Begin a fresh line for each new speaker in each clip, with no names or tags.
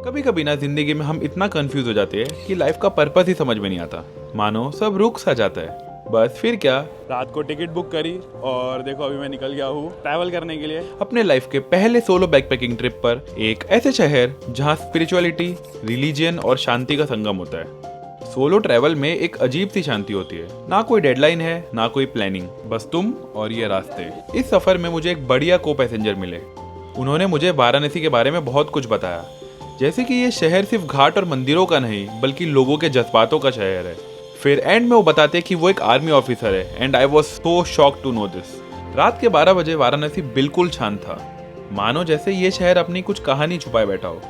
कभी कभी ना जिंदगी में हम इतना कंफ्यूज हो जाते हैं कि लाइफ का पर्पस ही समझ में नहीं आता। मानो सब रुक सा जाता है। बस फिर क्या,
रात को टिकट बुक करी और देखो अभी मैं निकल गया हूँ ट्रैवल करने के लिए।
अपने लाइफ के पहले सोलो बैकपैकिंग ट्रिप पर एक ऐसे शहर जहाँ स्पिरिचुअलिटी, रिलीजियन और शांति का संगम होता है। सोलो ट्रैवल में एक अजीब सी शांति होती है। ना कोई डेडलाइन है, ना कोई प्लानिंग, बस तुम और ये रास्ते। इस सफर में मुझे एक बढ़िया को पैसेंजर मिले। उन्होंने मुझे वाराणसी के बारे में बहुत कुछ बताया, जैसे कि ये शहर सिर्फ घाट और मंदिरों का नहीं बल्कि लोगों के जज्बातों का शहर है। फिर एंड में वो बताते कि वो एक आर्मी ऑफिसर है and I was so shock to know this. रात के 12 बजे वाराणसी बिल्कुल शांत था, मानो जैसे ये शहर अपनी कुछ कहानी छुपाए बैठा हो।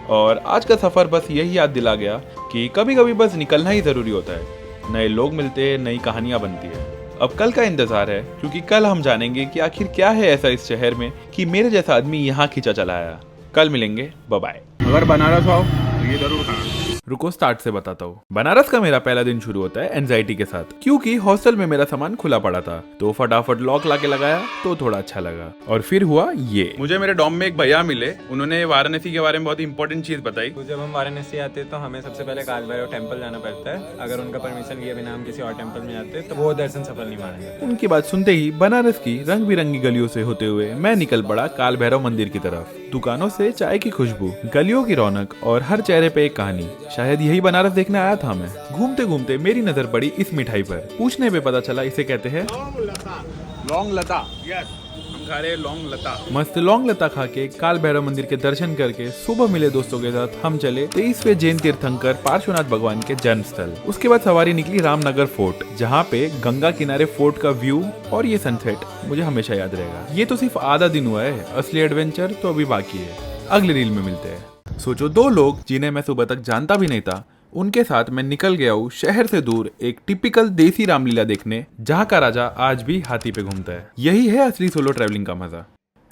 और आज का सफर बस यही याद दिला गया कि कभी कभी बस निकलना ही जरूरी होता है। नए लोग मिलते हैं, नई कहानियां बनती है। अब कल का इंतजार है, क्योंकि कल हम जानेंगे कि आखिर क्या है ऐसा इस शहर में कि मेरे जैसा आदमी यहाँ खींचा चला आया। कल मिलेंगे, बाय बाय।
अगर बनारस आओ तो ये जरूर खाना।
रुको स्टार्ट से बताता हूँ। बनारस का मेरा पहला दिन शुरू होता है एंजाइटी के साथ, क्योंकि हॉस्टल में मेरा सामान खुला पड़ा था। तो फटाफट लॉक लाके लगाया तो थोड़ा अच्छा लगा। और फिर हुआ ये, मुझे मेरे डॉम में एक भैया मिले। उन्होंने वाराणसी के बारे में बहुत इंपॉर्टेंट चीज बताई।
तो जब हम वाराणसी आते हैं तो हमें सबसे पहले काल भैरव टेम्पल जाना पड़ता है। अगर उनका परमिशन लिए बिना हम किसी और टेम्पल में जाते हैं तो वो दर्शन सफल नहीं माना जाता।
उनकी बात सुनते ही बनारस की रंग बिरंगी गलियों से होते हुए मैं निकल पड़ा काल भैरव मंदिर की तरफ। दुकानों से चाय की खुशबू, गलियों की रौनक और हर चेहरे पे एक कहानी। शायद यही बनारस देखने आया था मैं। घूमते घूमते मेरी नजर पड़ी इस मिठाई पर। पूछने पे पता चला इसे कहते हैं
लौंग लता। यस, हम खा रहे हैं लौंग लता।
मस्त लौंग लता खा के काल भैरव मंदिर के दर्शन करके सुबह मिले दोस्तों के साथ हम चले 23वें जैन तीर्थंकर पार्श्वनाथ भगवान के जन्म स्थल। उसके बाद सवारी निकली रामनगर फोर्ट, जहाँ पे गंगा किनारे फोर्ट का व्यू और ये सनसेट मुझे हमेशा याद रहेगा। ये तो सिर्फ आधा दिन हुआ है, असली एडवेंचर तो अभी बाकी है। अगले रील में मिलते हैं। सोचो, दो लोग जिन्हें मैं सुबह तक जानता भी नहीं था, उनके साथ मैं निकल गया हूँ शहर से दूर एक टिपिकल देसी रामलीला देखने, जहाँ का राजा आज भी हाथी पे घूमता है। यही है असली सोलो ट्रैवलिंग का मजा।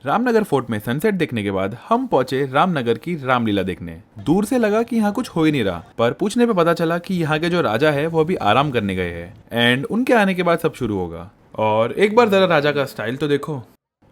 रामनगर फोर्ट में सनसेट देखने के बाद हम पहुंचे रामनगर की रामलीला देखने। दूर से लगा कि यहाँ कुछ हो ही नहीं रहा, पर पूछने पे पता चला कि यहाँ के जो राजा है वो अभी आराम करने गए हैं एंड उनके आने के बाद सब शुरू होगा। और एक बार जरा राजा का स्टाइल तो देखो।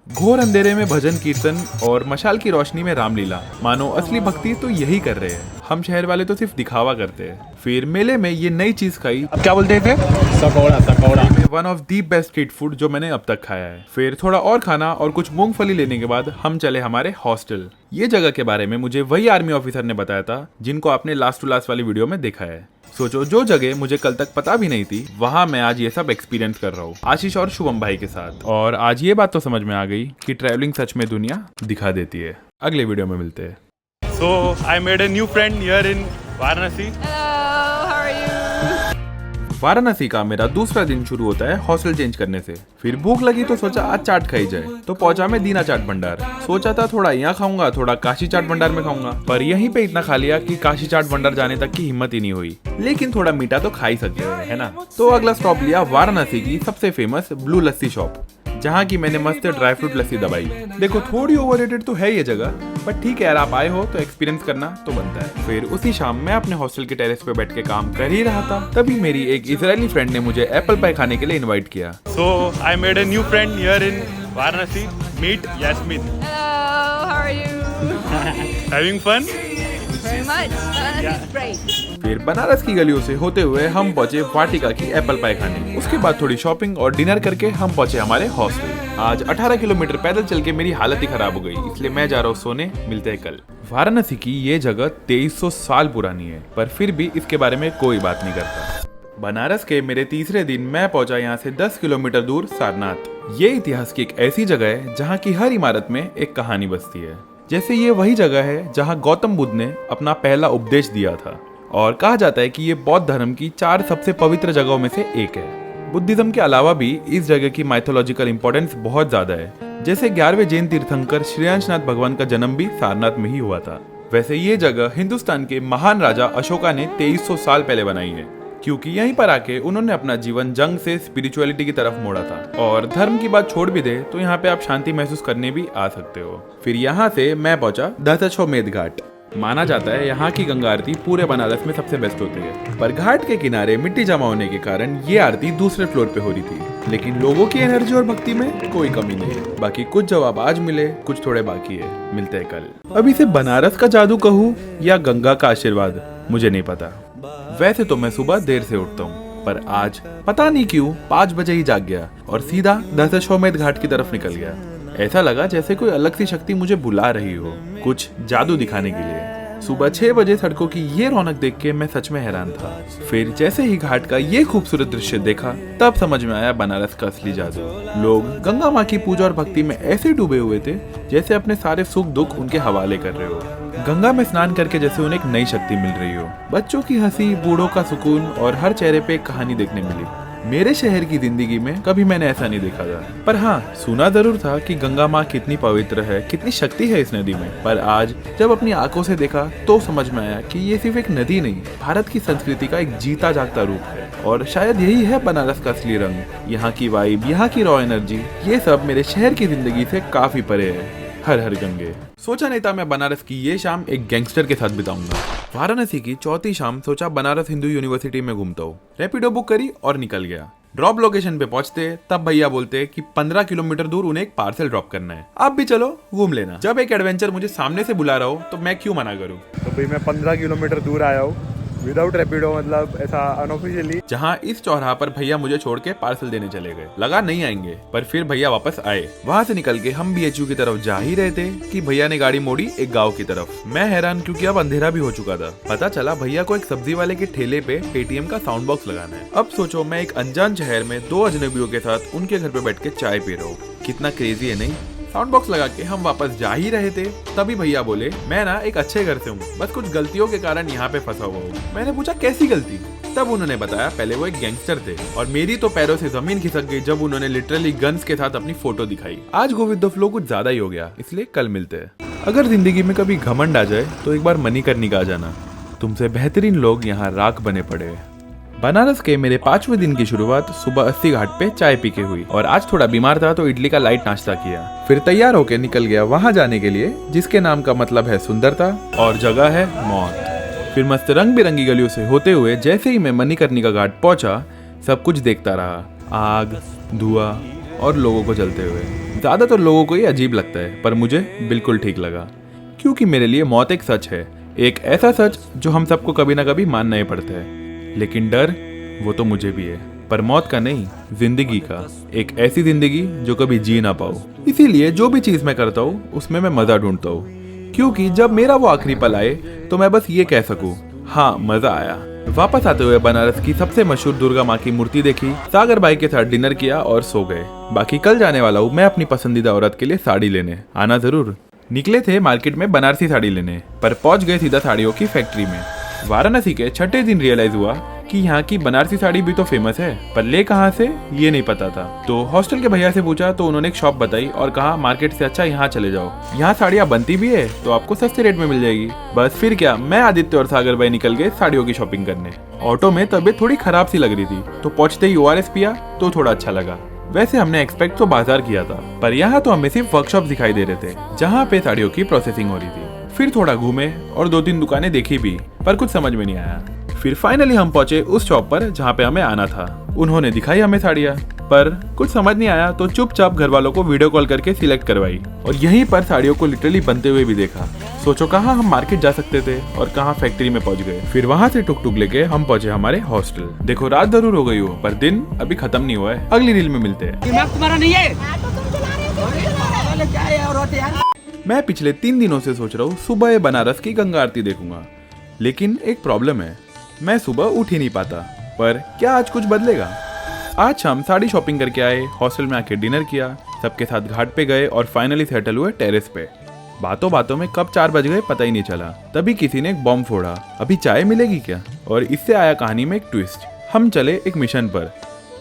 घोर अंधेरे में भजन कीर्तन और मशाल की रोशनी में रामलीला, मानो असली भक्ति तो यही कर रहे हैं। हम शहर वाले तो सिर्फ दिखावा करते हैं। फिर मेले में ये नई चीज खाई,
अब क्या बोलते थे? सकौड़ा।
One of the best street food जो मैंने अब तक खाया है। फिर थोड़ा और खाना और कुछ मूंगफली लेने के बाद हम चले हमारे हॉस्टल। ये जगह के बारे में मुझे वही आर्मी ऑफिसर ने बताया था जिनको आपने लास्ट टू लास्ट वाली वीडियो में देखा है। सोचो, जो जगह मुझे कल तक पता भी नहीं थी, वहाँ मैं आज ये सब एक्सपीरियंस कर रहा हूँ आशीष और शुभम भाई के साथ। और आज ये बात तो समझ में आ गई कि ट्रैवलिंग सच में दुनिया दिखा देती है। अगले वीडियो में मिलते हैं।
So I made a new friend here in Varanasi.
Varanasi का मेरा दूसरा दिन शुरू होता है हॉस्टल चेंज करने से। फिर भूख लगी तो सोचा आज चाट खाई जाए, तो पहुंचा मैं दीना चाट भंडार। सोचा था थोड़ा यहाँ खाऊंगा, थोड़ा काशी चाट भंडार में खाऊंगा, पर यहीं पे इतना खा लिया कि काशी चाट भंडार जाने तक की हिम्मत ही नहीं हुई। लेकिन थोड़ा मीठा तो खा ही सकते हैं, है ना। तो अगला स्टॉप लिया वाराणसी की सबसे फेमस ब्लू लस्सी शॉप, जहाँ की मैंने मस्त ड्राई फ्रूट लस्सी दबाई। देखो, थोड़ी ओवररेटेड तो है ये जगह, बट ठीक है यार, आप आए हो तो एक्सपीरियंस करना तो बनता है। फिर उसी शाम मैं अपने हॉस्टल के टेरेस पे बैठ के काम कर ही रहा था, तभी मेरी एक इजरायली फ्रेंड ने मुझे एप्पल पाई खाने के लिए इनवाइट किया।
So I made a new friend here in Varanasi. Meet Yasmin.
Hello, how are you?
Having fun?
Very much. That's great.
फिर बनारस की गलियों से होते हुए हम पहुंचे वाटिका की एप्पल पाई खाने। उसके बाद थोड़ी शॉपिंग और डिनर करके हम पहुंचे हमारे हॉस्टल। आज 18 किलोमीटर पैदल चल के मेरी हालत ही खराब हो गई, इसलिए मैं जा रहा हूँ सोने। मिलते हैं कल। वाराणसी की ये जगह 2300 साल पुरानी है, पर फिर भी इसके बारे में कोई बात नहीं करता। बनारस के मेरे तीसरे दिन मैं पहुंचा यहाँ से 10 किलोमीटर दूर सारनाथ। ये इतिहास की एक ऐसी जगह है जहाँ की हर इमारत में एक कहानी बसती है। जैसे ये वही जगह है जहाँ गौतम बुद्ध ने अपना पहला उपदेश दिया था, और कहा जाता है कि ये बौद्ध धर्म की 4 सबसे पवित्र जगहों में से एक है। बुद्धिज्म के अलावा भी इस जगह की माइथोलॉजिकल इंपॉर्टेंस बहुत ज्यादा है। जैसे 11वें जैन तीर्थंकर श्रेयांशनाथ भगवान का जन्म भी सारनाथ में ही हुआ था। वैसे ये जगह हिंदुस्तान के महान राजा अशोका ने 2300 साल पहले बनाई है, क्योंकि यहीं पर आके उन्होंने अपना जीवन जंग से स्पिरिचुअलिटी की तरफ मोड़ा था। और धर्म की बात छोड़ भी दे तो यहाँ पे आप शांति महसूस करने भी आ सकते हो। फिर यहाँ से मैं पहुंचा दशाश्वमेध घाट। माना जाता है यहाँ की गंगा आरती पूरे बनारस में सबसे बेस्ट होती है, पर घाट के किनारे मिट्टी जमा होने के कारण ये आरती दूसरे फ्लोर पे हो रही थी। लेकिन लोगों की एनर्जी और भक्ति में कोई कमी नहीं है। बाकी कुछ जवाब आज मिले, कुछ थोड़े बाकी है। मिलते हैं कल। अब इसे बनारस का जादू कहूँ या गंगा का आशीर्वाद, मुझे नहीं पता। वैसे तो मैं सुबह देर से उठता हूँ, पर आज पता नहीं क्यों 5 बजे ही जाग गया और सीधा दशाश्वमेध घाट की तरफ निकल गया। ऐसा लगा जैसे कोई अलग सी शक्ति मुझे बुला रही हो, कुछ जादू दिखाने के लिए। सुबह 6 बजे सड़कों की ये रौनक देख के मैं सच में हैरान था। फिर जैसे ही घाट का ये खूबसूरत दृश्य देखा, तब समझ में आया बनारस का असली जादू। लोग गंगा माँ की पूजा और भक्ति में ऐसे डूबे हुए थे जैसे अपने सारे सुख दुख उनके हवाले कर रहे हो। गंगा में स्नान करके जैसे उन्हें एक नई शक्ति मिल रही हो। बच्चों की हंसी, बूढ़ों का सुकून और हर चेहरे पे एक कहानी देखने मिली। मेरे शहर की जिंदगी में कभी मैंने ऐसा नहीं देखा था। पर हाँ, सुना जरूर था कि गंगा माँ कितनी पवित्र है, कितनी शक्ति है इस नदी में। पर आज जब अपनी आंखों से देखा तो समझ में आया कि ये सिर्फ एक नदी नहीं, भारत की संस्कृति का एक जीता जागता रूप है। और शायद यही है बनारस का असली रंग। यहाँ की वाइब, यहाँ की रॉ एनर्जी, ये सब मेरे शहर की जिंदगी से काफी परे है। हर हर गंगे। सोचा नहीं था मैं बनारस की ये शाम एक गैंगस्टर के साथ बिताऊंगा। वाराणसी की चौथी शाम सोचा बनारस हिंदू यूनिवर्सिटी में घूमता हूँ। रैपिडो बुक करी और निकल गया। ड्रॉप लोकेशन पे पहुंचते तब भैया बोलते कि 15 किलोमीटर दूर उन्हें एक पार्सल ड्रॉप करना है, आप भी चलो घूम लेना। जब एक एडवेंचर मुझे सामने से बुला रहा हो तो मैं क्यों मना करूं।
तो भाई मैं 15 किलोमीटर दूर आया हूँ विदाउट रैपिडो, मतलब ऐसा अनऑफिशियली।
जहाँ इस चौराहा पर भैया मुझे छोड़ के पार्सल देने चले गए। लगा नहीं आएंगे, पर फिर भैया वापस आए। वहाँ से निकल के हम BHU की तरफ जा ही रहे थे कि भैया ने गाड़ी मोड़ी एक गांव की तरफ। मैं हैरान क्योंकि अब अंधेरा भी हो चुका था। पता चला भैया को एक सब्जी वाले के ठेले पे पेटीएम का साउंड बॉक्स लगाना है। अब सोचो मैं एक अनजान शहर में 2 अजनबियों के साथ उनके घर पे बैठ के चाय पी रहा हूँ। कितना क्रेजी है नहीं। साउंड बॉक्स लगा के हम वापस जा ही रहे थे, तभी भैया बोले मैं ना एक अच्छे घर से हूँ, बस कुछ गलतियों के कारण यहाँ पे फंसा हुआ हूँ। मैंने पूछा कैसी गलती? तब उन्होंने बताया पहले वो एक गैंगस्टर थे। और मेरी तो पैरों से जमीन खिसक गई जब उन्होंने लिटरली गन्स के साथ अपनी फोटो दिखाई। आज गो विद द फ्लो कुछ ज्यादा ही हो गया, इसलिए कल मिलते हैं। अगर जिंदगी में कभी घमंड आ जाए तो एक बार मणिकर्णिका आ जाना। तुमसे बेहतरीन लोग यहाँ राख बने पड़े हैं। बनारस के मेरे 5वें दिन की शुरुआत सुबह 80 घाट पे चाय पी के हुई। और आज थोड़ा बीमार था तो इडली का लाइट नाश्ता किया। फिर तैयार होके निकल गया वहाँ जाने के लिए जिसके नाम का मतलब है सुंदरता और जगह है मौत। फिर मस्त रंग बिरंगी गलियों से होते हुए जैसे ही मैं मणिकर्णिका घाट पहुंचा, सब कुछ देखता रहा। आग, धुआं और लोगों को जलते हुए। ज्यादातर लोगों को ये अजीब लगता है, पर मुझे बिल्कुल ठीक लगा, क्योंकि मेरे लिए मौत एक सच है। एक ऐसा सच जो हम सबको कभी ना कभी मानना ही पड़ता है। लेकिन डर वो तो मुझे भी है, पर मौत का नहीं, जिंदगी का। एक ऐसी जिंदगी जो कभी जी ना पाओ। इसीलिए जो भी चीज मैं करता हूँ उसमें मैं मजा ढूंढता हूँ, क्योंकि जब मेरा वो आखिरी पल आए तो मैं बस ये कह सकूं, हाँ मजा आया। वापस आते हुए बनारस की सबसे मशहूर दुर्गा माँ की मूर्ति देखी, सागर भाई के साथ डिनर किया और सो गए। बाकी कल जाने वाला हूँ मैं अपनी पसंदीदा औरत के लिए साड़ी लेने, आना जरूर। निकले थे मार्केट में बनारसी साड़ी लेने, पर पहुंच गए सीधा साड़ियों की फैक्ट्री में। वाराणसी के छठे दिन रियलाइज हुआ कि यहाँ की बनारसी साड़ी भी तो फेमस है, पर ले कहाँ से ये नहीं पता था। तो हॉस्टल के भैया से पूछा तो उन्होंने एक शॉप बताई और कहा मार्केट से अच्छा यहाँ चले जाओ, यहाँ साड़ियाँ बनती भी है तो आपको सस्ते रेट में मिल जाएगी। बस फिर क्या, मैं, आदित्य और सागर भाई निकल गए साड़ियों की शॉपिंग करने। ऑटो में तबीयत थोड़ी खराब सी लग रही थी, तो पहुंचते ही ORS पिया तो थोड़ा अच्छा लगा। वैसे हमने एक्सपेक्ट तो बाजार किया था, पर यहाँ तो हमें सिर्फ वर्कशॉप दिखाई दे रहे थे जहाँ पे साड़ियों की प्रोसेसिंग हो रही थी। फिर थोड़ा घूमे और 2-3 दुकानें देखी भी, पर कुछ समझ में नहीं आया। फिर फाइनली हम पहुंचे उस शॉप पर जहाँ पे हमें आना था। उन्होंने दिखाई हमें साड़ियाँ, पर कुछ समझ नहीं आया तो चुपचाप घर वालों को वीडियो कॉल करके सिलेक्ट करवाई और यहीं पर साड़ियों को लिटरली बनते हुए भी देखा। सोचो कहाँ हम मार्केट जा सकते थे और कहाँ फैक्ट्री में पहुंच गए। फिर वहाँ से टुक टुक लेके हम पहुंचे हमारे हॉस्टल। देखो रात जरूर हो गई हो, पर दिन अभी खत्म नहीं हुआ है। अगली रील में मिलते हैं।
तुम्हारा नहीं है।
मैं पिछले 3 दिनों से सोच रहा हूँ सुबह बनारस की गंगा आरती देखूंगा, लेकिन एक प्रॉब्लम है, मैं सुबह उठ ही नहीं पाता। पर क्या आज कुछ बदलेगा? आज शाम साड़ी शॉपिंग करके आए, हॉस्टल में आके डिनर किया, सबके साथ घाट पे गए और फाइनली सेटल हुए टेरेस पे। बातों बातों में कब 4 बज गए पता ही नहीं चला। तभी किसी ने एक बॉम्ब फोड़ा, अभी चाय मिलेगी क्या? और इससे आया कहानी में एक ट्विस्ट। हम चले एक मिशन पर,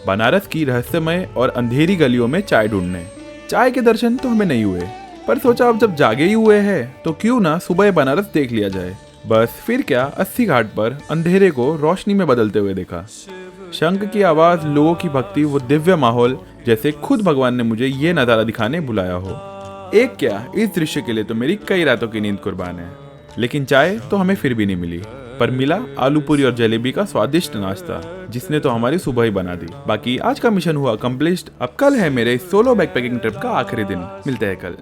बनारस की रहस्यमय और अंधेरी गलियों में चाय ढूंढने। चाय के दर्शन तो हमें नहीं हुए, पर सोचा अब जब जागे ही हुए हैं तो क्यों ना सुबह बनारस देख लिया जाए। बस फिर क्या, 80 घाट पर अंधेरे को रोशनी में बदलते हुए देखा। शंख की आवाज, लोगों की भक्ति, वो दिव्य माहौल, जैसे खुद भगवान ने मुझे ये नजारा दिखाने बुलाया हो। एक क्या, इस दृश्य के लिए तो मेरी कई रातों की नींद कुर्बान है। लेकिन चाय तो हमें फिर भी नहीं मिली, पर मिला आलू पूरी और जलेबी का स्वादिष्ट नाश्ता, जिसने तो हमारी सुबह ही बना दी। बाकी आज का मिशन हुआ कंप्लीट। अब कल है मेरे सोलो बैकपैकिंग ट्रिप का आखिरी दिन। मिलते हैं कल।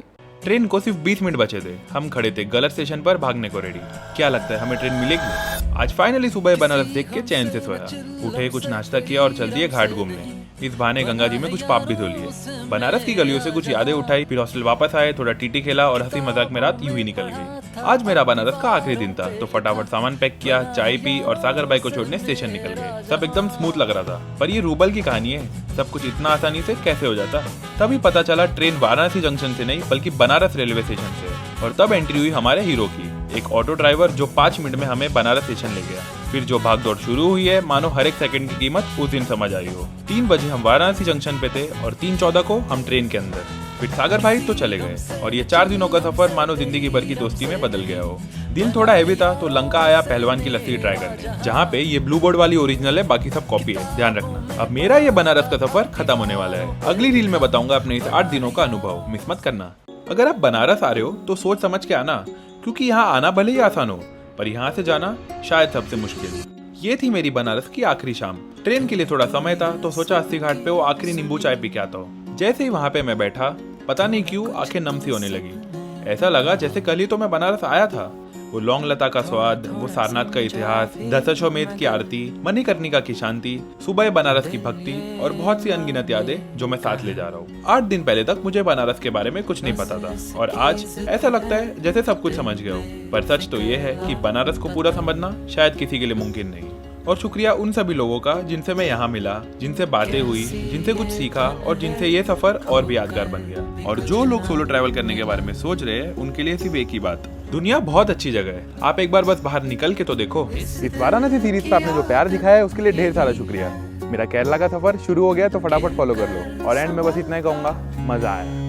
ट्रेन को सिर्फ 20 मिनट बचे थे। हम खड़े थे गलत स्टेशन पर भागने को रेडी। क्या लगता है हमें ट्रेन मिलेगी? आज फाइनली सुबह बनारस देख के चैन से सोया। उठे, कुछ नाश्ता किया और चल दिए घाट घूमने। इस बहाने गंगा जी में कुछ पाप भी धो लिए। बनारस की गलियों से कुछ यादें उठाई, फिर हॉस्टल वापस आए, थोड़ा टीटी खेला और हंसी मजाक में रात यूं ही निकल गई। आज मेरा बनारस का आखिरी दिन था, तो फटाफट सामान पैक किया, चाय पी और सागर भाई को छोड़ने स्टेशन निकल गए। सब एकदम स्मूथ लग रहा था, पर ये रूबल की कहानी है। सब कुछ इतना आसानी से कैसे हो जाता? तभी पता चला ट्रेन वाराणसी जंक्शन से नहीं बल्कि बनारस रेलवे स्टेशन से। और तब एंट्री हुई हमारे हीरो की, एक ऑटो ड्राइवर जो 5 मिनट में हमें बनारस स्टेशन ले गया। फिर जो भागदौड़ शुरू हुई है, मानो हर एक सेकंड की कीमत उस दिन समझ आई हो। 3 बजे हम वाराणसी जंक्शन पे थे और 3:14 को हम ट्रेन के अंदर। फिर सागर भाई तो चले गए और ये 4 दिनों का सफर मानो जिंदगी भर की दोस्ती में बदल गया हो। दिल थोड़ा हैवी था तो लंका आया पहलवान की लस्सी ट्राई करने, जहाँ पे ये ब्लू बोर्ड वाली ओरिजिनल है, बाकी सब कॉपी है, ध्यान रखना। अब मेरा ये बनारस का सफर खत्म होने वाला है। अगली रील में बताऊंगा अपने इस 8 दिनों का अनुभव, मिस मत करना। अगर आप बनारस आ रहे हो तो सोच समझ के आना, क्योंकि यहाँ आना भले ही आसान हो, पर यहाँ से जाना शायद सबसे मुश्किल। ये थी मेरी बनारस की आखिरी शाम। ट्रेन के लिए थोड़ा समय था तो सोचा अस्सी घाट पे वो आखिरी नींबू चाय पी के आता हूँ। जैसे ही वहाँ पे मैं बैठा, पता नहीं क्यों आंखें नम सी होने लगी। ऐसा लगा जैसे कल ही तो मैं बनारस आया था। वो लौंग लता का स्वाद, वो सारनाथ का इतिहास, दशाश्वमेध की आरती, मणिकर्णिका की शांति, सुबह बनारस की भक्ति और बहुत सी अनगिनत यादें जो मैं साथ ले जा रहा हूँ। 8 दिन पहले तक मुझे बनारस के बारे में कुछ नहीं पता था और आज ऐसा लगता है जैसे सब कुछ समझ गया हूँ। पर सच तो ये है कि बनारस को पूरा समझना शायद किसी के लिए मुमकिन नहीं। और शुक्रिया उन सभी लोगों का जिनसे मैं यहाँ मिला, जिनसे बातें हुई, जिनसे कुछ सीखा और जिनसे ये सफर और भी यादगार बन गया। और जो लोग सोलो ट्रैवल करने के बारे में सोच रहे हैं, उनके लिए सिर्फ एक ही बात, दुनिया बहुत अच्छी जगह है। आप एक बार बस बाहर निकल के तो देखो। इस वाराणसी सीरीज पे आपने जो प्यार दिखाया है उसके लिए ढेर सारा शुक्रिया। मेरा केरला का सफर शुरू हो गया तो फटाफट फॉलो कर लो। और एंड में बस इतना ही कहूंगा, मजा आया।